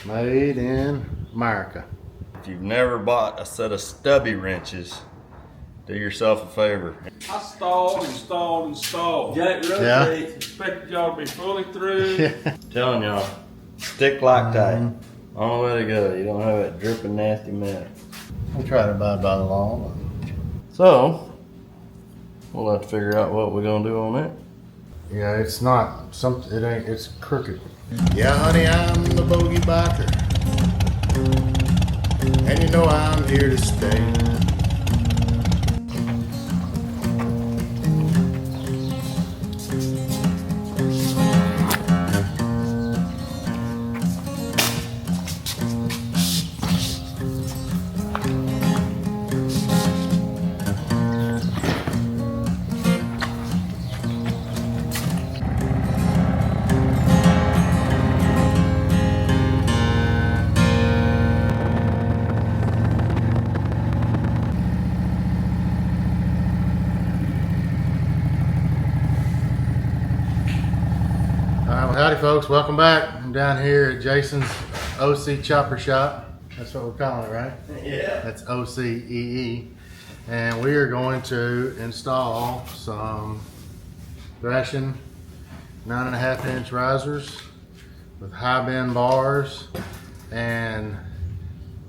Made in America. If you've never bought a set of stubby wrenches, do yourself a favor. I stalled. Jack really Yeah. expected y'all to be fully through. Telling y'all, stick Loctite. Only way to go. You don't have that dripping nasty mess. We try to abide by the law. So, we'll have to figure out what we're gonna do on that. Yeah, it's not something. It ain't. It's crooked. Yeah, honey, I'm the bogey biker, and you know I'm here to stay. Well, howdy folks, welcome back. I'm down here at Jason's OC Chopper Shop. That's what we're calling it, right? Yeah. That's OCEE. And we are going to install some Thrashin 9.5 inch risers with high bend bars, and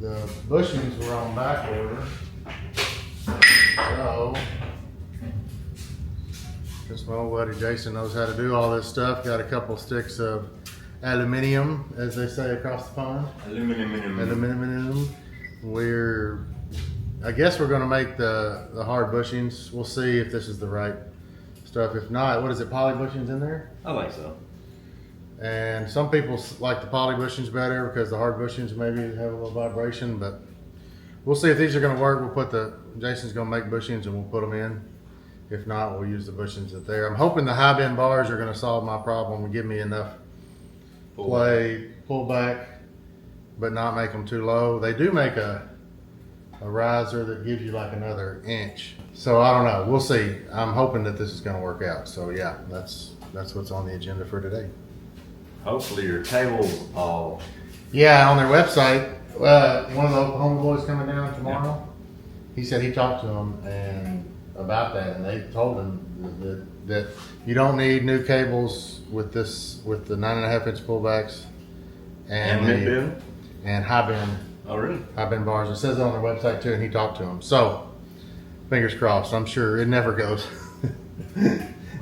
the bushings were on back order. So this my old buddy Jason knows how to do all this stuff. Got a couple sticks of aluminium, as they say across the pond. Aluminium. I guess we're gonna make the hard bushings. We'll see if this is the right stuff. If not, what is it, poly bushings in there? I think so. And some people like the poly bushings better because the hard bushings maybe have a little vibration, but we'll see if these are gonna work. Jason's gonna make bushings and we'll put them in. If not, we'll use the bushings that there. I'm hoping the high bend bars are gonna solve my problem and give me enough pull back, but not make them too low. They do make a riser that gives you like another inch. So I don't know, we'll see. I'm hoping that this is gonna work out. So yeah, that's what's on the agenda for today. Hopefully your table's all. Yeah, on their website, one of the Oklahoma boys coming down tomorrow, he said he talked to them and about that, and they told him that you don't need new cables with the 9.5 inch pullbacks and mid-bend? and high bend. Oh, really? High bend bars. It says it on their website too, and he talked to them. So fingers crossed. I'm sure it never goes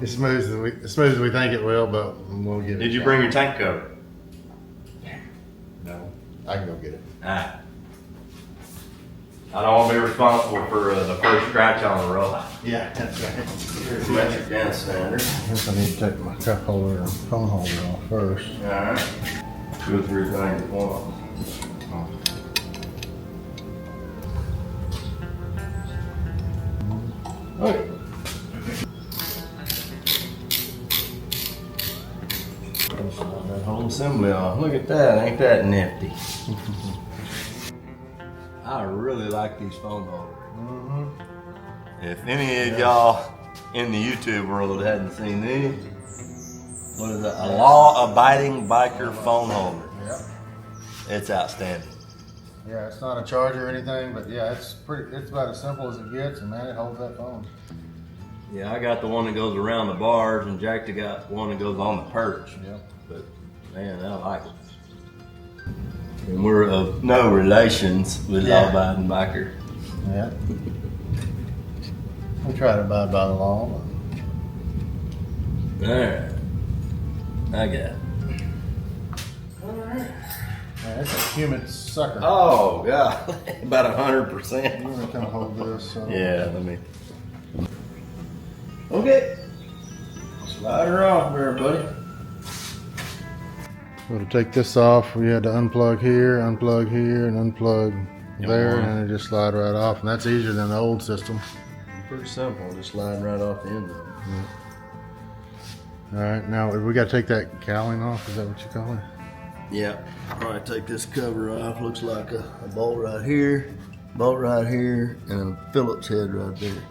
as smooth as we think it will, but we'll get it. Did you bring your tank cover? No, I can go get it. Ah. I don't want to be responsible for the first scratch on the roll. Yeah, that's right. Metric down standard. I guess I need to take my cup holder and phone holder off first. Alright. 2 or 3 things at once. Okay. That whole assembly off. Look at that. Ain't that nifty? I really like these phone holders. If any of y'all in the YouTube world hadn't seen these, what is that? A law-abiding biker phone holder. Yep. It's outstanding. Yeah, it's not a charger or anything, but yeah, it's about as simple as it gets, and man, it holds that phone. Yeah, I got the one that goes around the bars, and Jack got one that goes on the perch. Yeah. But man, I like it. And we're of no relations with law-abiding biker. Yeah. We try to abide by the law. Alright. I got it. Yeah, it's a humid sucker. Oh, God. About 100%. You want to come hold this? So. Yeah, let me. Okay. Slide her off there, buddy. So to take this off, we had to unplug here, and unplug there, and it just slide right off. And that's easier than the old system. Pretty simple. Just slide right off the end of it. All right, now we got to take that cowling off. Is that what you call it? Yeah. All right, take this cover off. Looks like a bolt right here, and a Phillips head right there.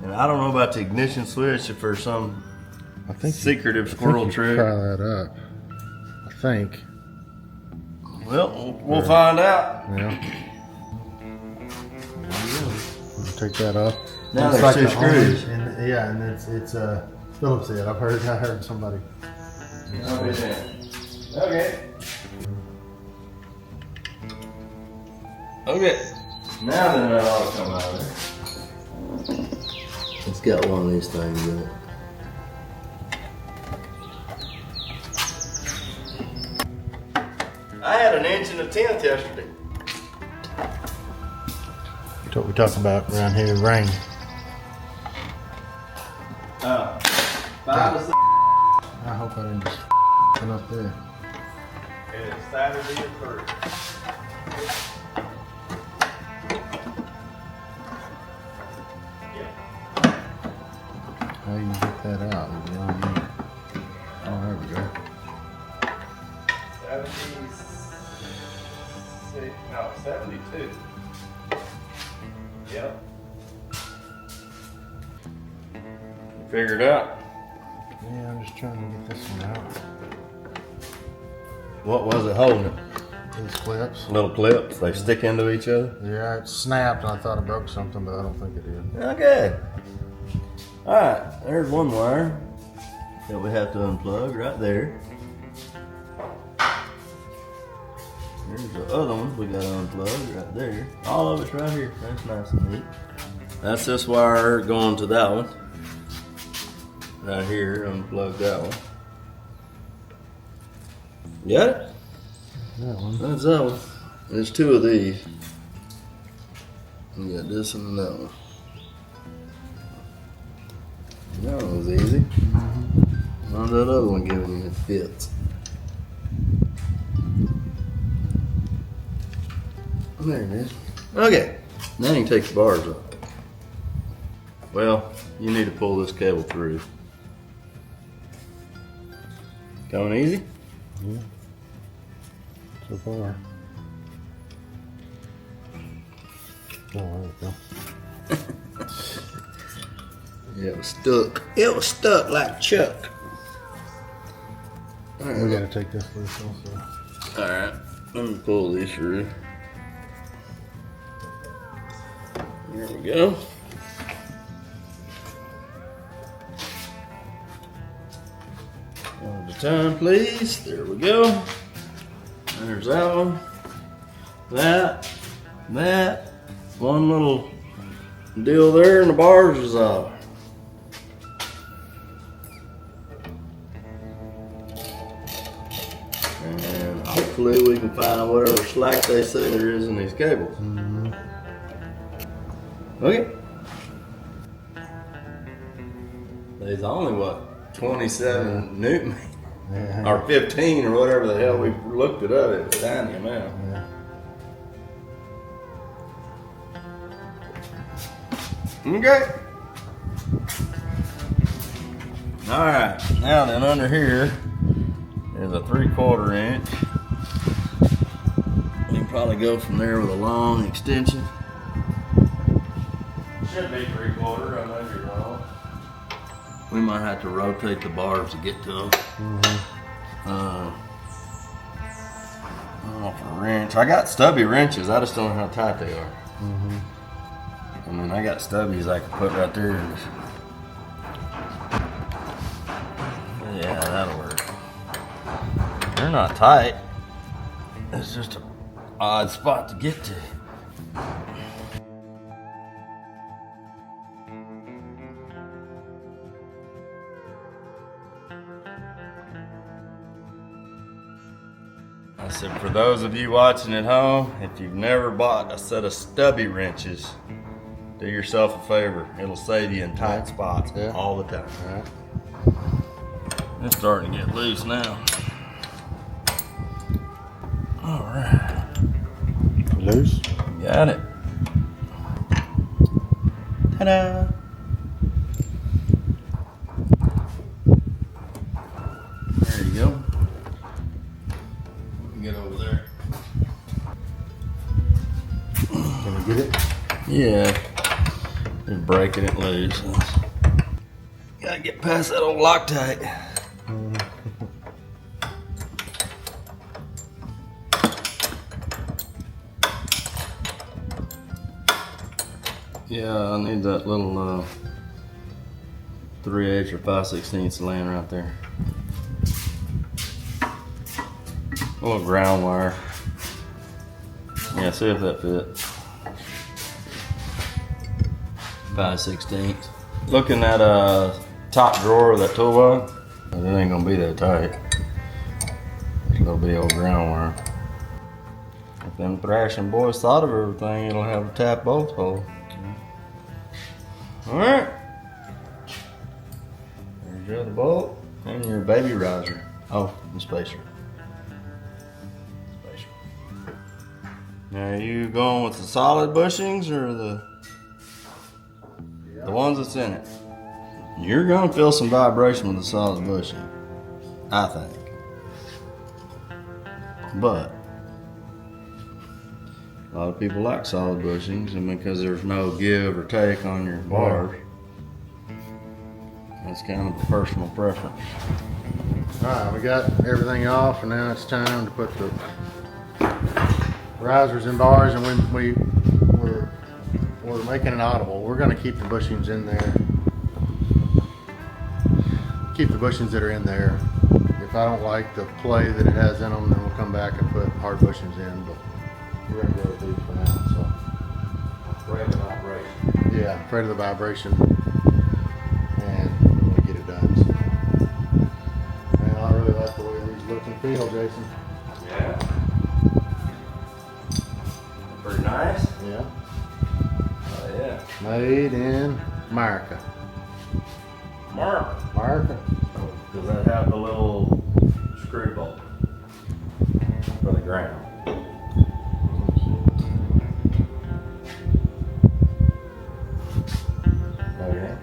And I don't know about the ignition switch if there's some secretive squirrel trick. Try that up. I think. Well, we'll find out. Yeah. We'll take that off. Now It's there's like two the orange, screws. and yeah, and it's Phillips head. I heard somebody. Okay. Okay. Now then that ought to come out of there. It's got one of these things in it. I had an inch and a tenth yesterday. That's what we talk about around here, rain. 5 to 6. I hope I didn't just f***ing up there. And it's Saturday the 3rd. How you get that out? Is it on you? Oh, there we go. 72. Yep. Figured out. Yeah, I'm just trying to get this one out. What was it holding it? These clips. Little clips. They stick into each other. Yeah, it snapped and I thought I broke something, but I don't think it did. Okay. Alright, there's one wire that we have to unplug right there. There's the other one we got to unplug right there. All of it's right here. That's nice and neat. That's this wire going to that one. Right here, unplug that one. Got it? That one. That's that one. There's two of these. You got this and that one. That one was easy. How's that other one giving you fits? There it is. Okay, now you can take the bars off. Well, you need to pull this cable through. Going easy? Yeah. So far. Oh, there we go. Yeah, it was stuck. It was stuck like Chuck. All right. We gotta take this loose also. Alright, let me pull this through. Here we go. One at a time, please. There we go. There's that one. That. One little deal there, and the bars is off. And hopefully we can find whatever slack they say there is in these cables. Okay. There's only what, 27 Newton Yeah. or 15 or whatever the hell we looked it up. It was tiny amount. Yeah. Okay. All right. Now then, under here is a 3/4 inch. We can probably go from there with a long extension. Should be 3/4. I know you're wrong. We might have to rotate the bars to get to them. I don't know if a wrench. I got stubby wrenches. I just don't know how tight they are. I mean, I got stubbies I can put right there. Yeah, that'll work. They're not tight. It's just an odd spot to get to. I said, for those of you watching at home, if you've never bought a set of stubby wrenches, do yourself a favor. It'll save you in tight spots all the time. All right. It's starting to get loose now. All right. Loose? Got it. Ta-da! There you go. Get over there. Can we get it? Yeah. Just breaking it loose. Gotta get past that old Loctite. Yeah, I need that little 3/8 or 5/16 laying right there. A little ground wire. Yeah, see if that fits. 5/16. Looking at top drawer of that toolbox, but it ain't gonna be that tight. It's gonna be old ground wire. If them Thrashin boys thought of everything, it'll have a tap bolt hole. Alright. There's your other bolt and your baby riser. Oh, the spacer. Now, are you going with the solid bushings or the ones that's in it? You're gonna feel some vibration with the solid bushing, I think. But a lot of people like solid bushings, and because there's no give or take on your bars, that's kind of a personal preference. Alright, we got everything off, and now it's time to put the risers and bars, and we're making an audible. We're going to keep the bushings in there. Keep the bushings that are in there. If I don't like the play that it has in them, then we'll come back and put hard bushings in, but we're going to go with these for now. So. Afraid of the vibration. Yeah, afraid of the vibration, and we want to get it done. So. Man, I really like the way these look and feel, Jason. Yeah. Pretty nice. Yeah. Oh yeah. Made in America. America. Does that have the little screw bolt for the ground? Okay.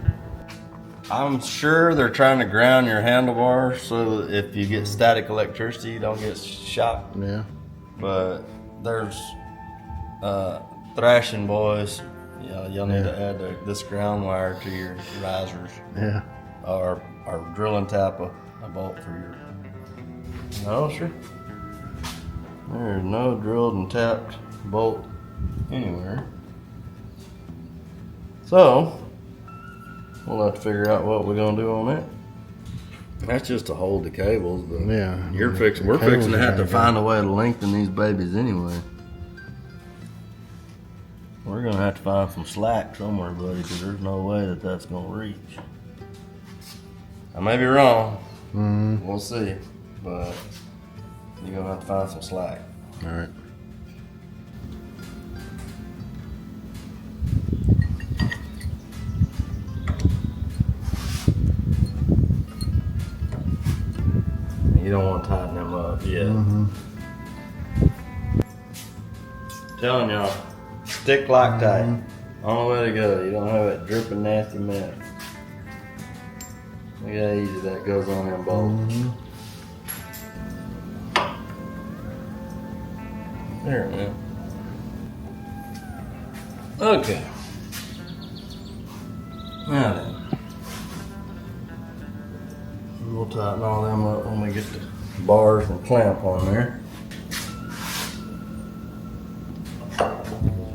I'm sure they're trying to ground your handlebars so that if you get static electricity, you don't get shocked. Yeah. But there's Thrashin boys. Y'all need to add this ground wire to your risers. Yeah. Or drill and tap a bolt for your. No, sure. There's no drilled and tapped bolt anywhere. So we'll have to figure out what we're gonna do on that. That's just to hold the cables, but Yeah. we're fixing to have to find a way to lengthen these babies anyway. We're gonna have to find some slack somewhere, buddy, because there's no way that that's gonna reach. I may be wrong. Mm-hmm. We'll see, but you're gonna have to find some slack. All right. You don't want to tighten them up yet. Mm-hmm. Telling y'all, stick Loctite. Only way to go. You don't have that dripping nasty mess. Look how easy that goes on them bolts. Mm-hmm. There, man. Okay. Now then. We'll tighten all them up when we get the bars and clamp on there.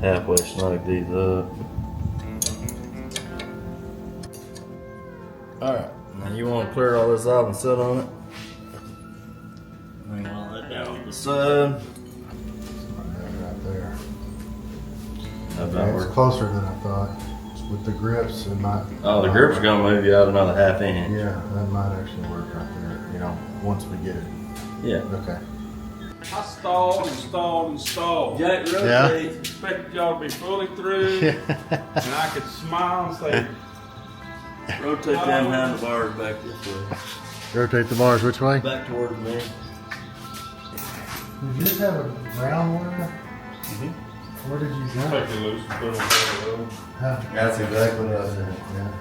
Halfway snug these up. Alright, now you want to clear all this out and sit on it. Bring all that down to the side. Right there. How about Yeah, it's work? closer than I thought. With the grips, it might. Oh, the grip's gonna move you out another half inch. Yeah, that might actually work right there. You know, once we get it. Yeah. Okay. I stalled and stalled and stalled. Jack, Yeah. rotate. Expected y'all to be fully through, and I could smile and say, Rotate them handlebars back this way. Rotate the bars which way? Back towards me. Did you just have a ground wire? Where did you go? take it loose and put it on the road. That's exactly what I said. Yeah.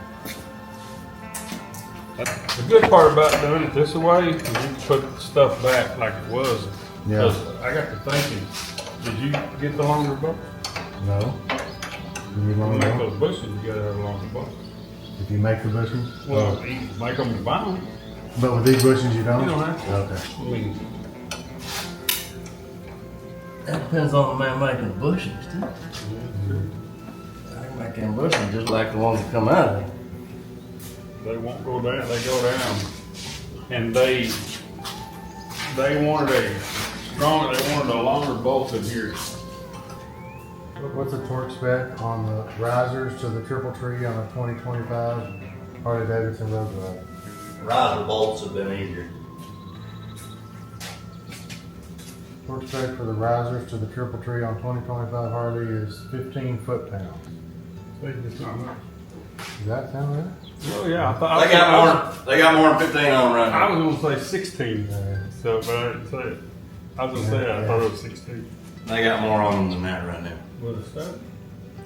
The good part about doing it this way is you can put stuff back like it was. Yeah. 'Cause I got to thinking, did you get the longer bolt? No. You need To longer make bolt? those bushes, you gotta have a longer bolt. If you make the bushings? Well, you make them and buy them. But with these bushings you don't? You don't have to. Okay. I mean, That depends on the man making the bushings, too. I can Like them bushings, just like the ones that come out of it. They won't go down. They go down, and they wanted a stronger. They wanted a longer bolt in here. What's the torque spec on the risers to the triple tree on a 2025 Harley-Davidson Road Glide? Riser bolts have been easier. Torque spec for the risers to the triple tree on 2025 Harley is 15 foot-pounds. Does that sound right? Oh yeah, I thought They got more than 15 on right I now. was gonna say 16. So, but I didn't say it. I was gonna say it. I thought it was 16. They got more on them than that right now. What is that?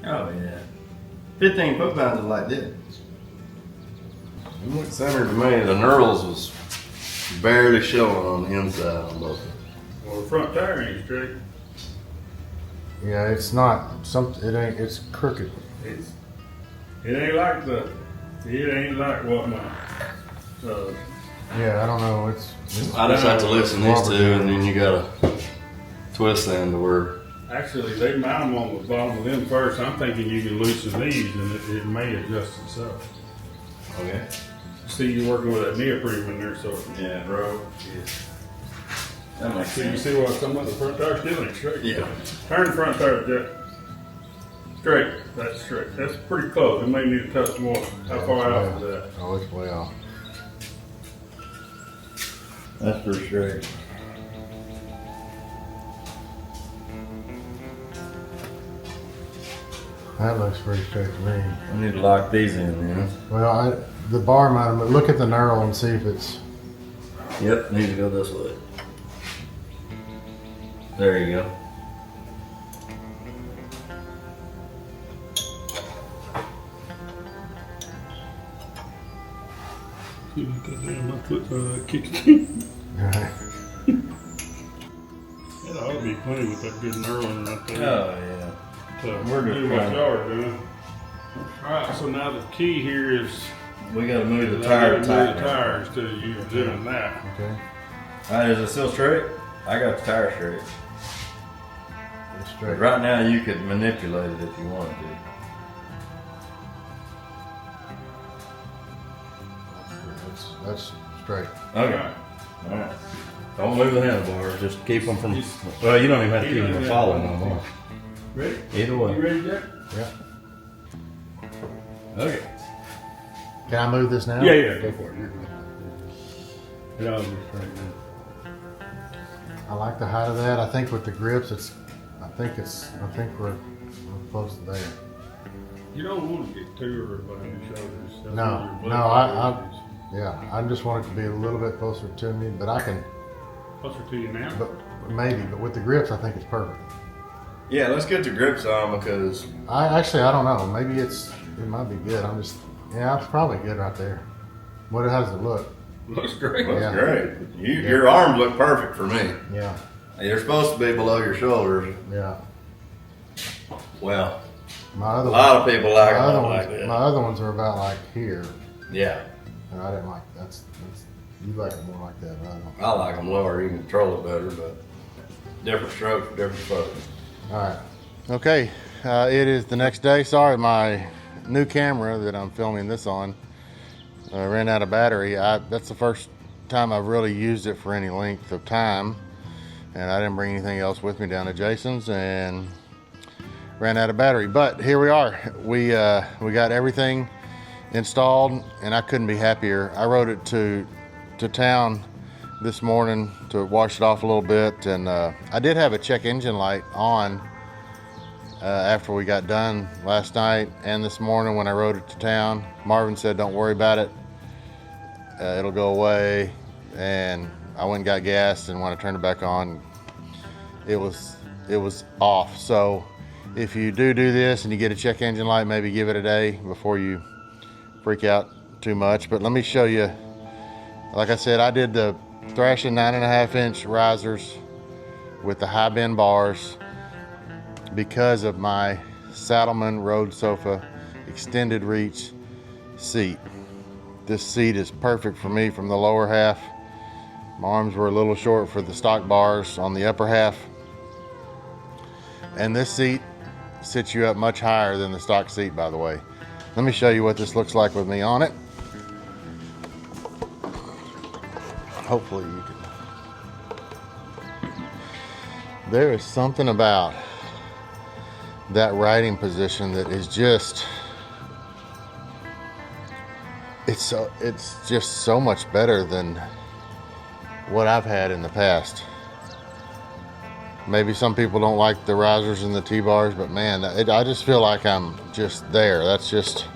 Oh yeah. 15 foot-pounds is like this. It looked centered to me. The knurls was barely showing on the inside on both of them. Well, the front tire ain't straight. Yeah, it's not. It's crooked. It ain't like what my. Yeah, I don't know. It's I just have to listen to these two, and then you gotta twist them to where. Actually, they mount them on the bottom of them first. I'm thinking you can loosen these, and it may adjust itself. Okay. See, you're working with that neoprene in there, so Yeah, bro. That makes so you sense. see what's coming up. The front tire still ain't straight. Yeah. Turn the front tire, Jack. Straight. That's straight. That's pretty close. It may need to touch more. How far out is that? Oh, it's way off. That's for sure. That looks pretty straight to me. I need to lock these in, man. Well, the bar might have. Look at the knurl and see if it's. Yep, need to go this way. There you go. My foot kickstand. That ought to be plenty with that good knurling right there. Oh yeah. So We're just do what trying. y'all are doing. Alright, so now the key here is We gotta move the I tire gotta tight. move the tire instead of you doing that. Okay. Alright, is it still straight? I got the tire straight. It's But straight. right now you could manipulate it if you wanted to. That's straight. Okay. Alright. Don't move the handlebars, just keep them from. Well, you don't even have to keep them from falling no more. Ready? Either You way. ready, Jack? Yeah. Okay. Can I move this now? Yeah, go for it. Yeah, I'll be straight now. I like the height of that. I think with the grips, I think we're close to there. You don't want to get too over by your shoulders. That's No, where your no, blood is. Yeah, I just want it to be a little bit closer to me, but I can, Closer to you now? but but with the grips, I think it's perfect. Yeah, let's get the grips on because I don't know. Maybe it might be good. It's probably good right there. How does it look? Looks great. looks Yeah. great. Your arms look perfect for me. Yeah, They're supposed to be below your shoulders. yeah. Well, My a other lot of people like my them other like ones, that. my other ones are about like here, Yeah, and I didn't like that's you like it more like that. But I don't. I like them lower. You can control it better, but different strokes for different folks. All right. Okay, it is the next day. Sorry, my new camera that I'm filming this on ran out of battery. That's the first time I've really used it for any length of time, and I didn't bring anything else with me down to Jason's and ran out of battery. But here we are. We got everything installed, and I couldn't be happier. I rode it to town this morning to wash it off a little bit, and I did have a check engine light on after we got done last night and this morning when I rode it to town. Marvin said don't worry about it, it'll go away, and I went and got gas, and when I turned it back on it was off. So if you do this and you get a check engine light, maybe give it a day before you freak out too much. But let me show you. Like I said, I did the Thrashin 9.5 inch risers with the high bend bars because of my Saddleman Road Sofa extended reach seat. This seat is perfect for me from the lower half. My arms were a little short for the stock bars on the upper half. And this seat sits you up much higher than the stock seat, by the way. Let me show you what this looks like with me on it. Hopefully you can. There is something about that riding position that is just, it's just so much better than what I've had in the past. Maybe some people don't like the risers and the T-bars, but man, I just feel like I'm just there. That's just,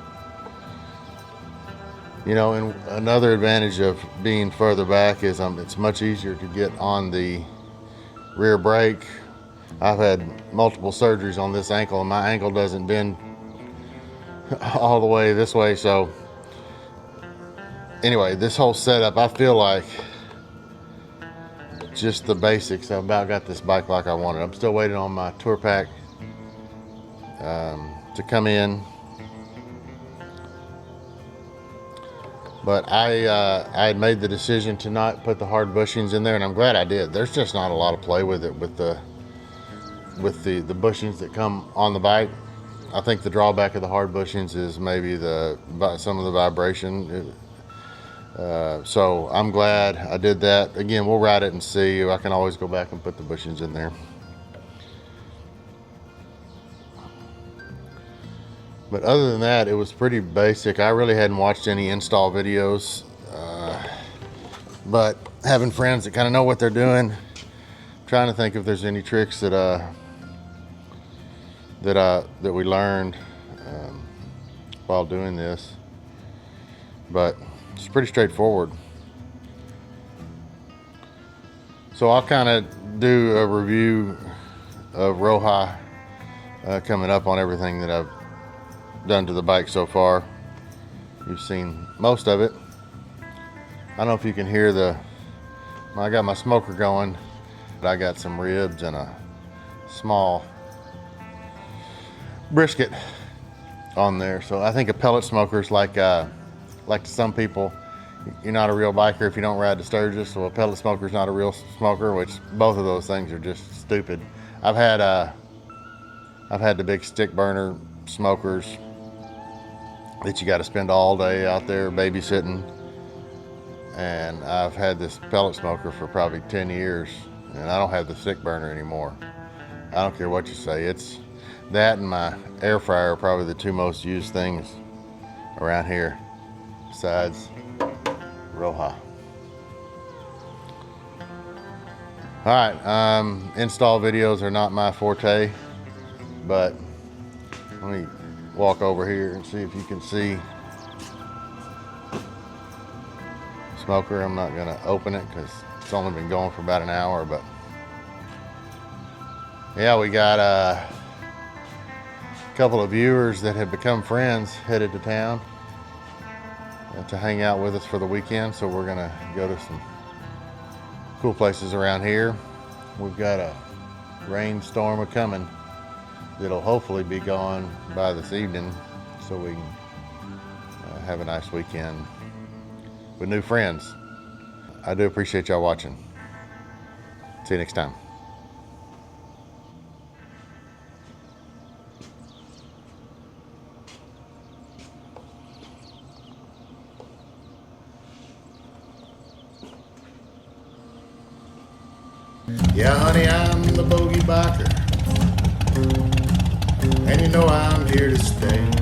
you know, and another advantage of being further back is it's much easier to get on the rear brake. I've had multiple surgeries on this ankle, and my ankle doesn't bend all the way this way. So anyway, this whole setup, I feel like just the basics. I've about got this bike like I wanted. I'm still waiting on my tour pack to come in, but I had made the decision to not put the hard bushings in there, and I'm glad I did. There's just not a lot of play with it with the bushings that come on the bike. I think the drawback of the hard bushings is maybe some of the vibration. So I'm glad I did that. Again, we'll ride it and see. I can always go back and put the bushings in there. But other than that, it was pretty basic. I really hadn't watched any install videos, but having friends that kind of know what they're doing, trying to think if there's any tricks that we learned while doing this. But it's pretty straightforward. So I'll kind of do a review of Roja coming up on everything that I've done to the bike so far. You've seen most of it. I don't know if you can hear I got my smoker going. I got some ribs and a small brisket on there. So I think a pellet smoker is like to some people, you're not a real biker if you don't ride the Sturgis. So a pellet smoker is not a real smoker, which both of those things are just stupid. I've had the big stick burner smokers that you got to spend all day out there babysitting, and I've had this pellet smoker for probably 10 years, and I don't have the stick burner anymore. I don't care what you say. It's that and my air fryer are probably the two most used things around here besides Roja. Alright, install videos are not my forte, but let me walk over here and see if you can see smoker. I'm not gonna open it because it's only been going for about an hour, but yeah, we got a couple of viewers that have become friends headed to town to hang out with us for the weekend. So we're gonna go to some cool places around here. We've got a rainstorm coming that'll hopefully be gone by this evening, so we can have a nice weekend with new friends. I do appreciate y'all watching. See you next time. Yeah, honey, I'm the bogey biker, and you know I'm here to stay.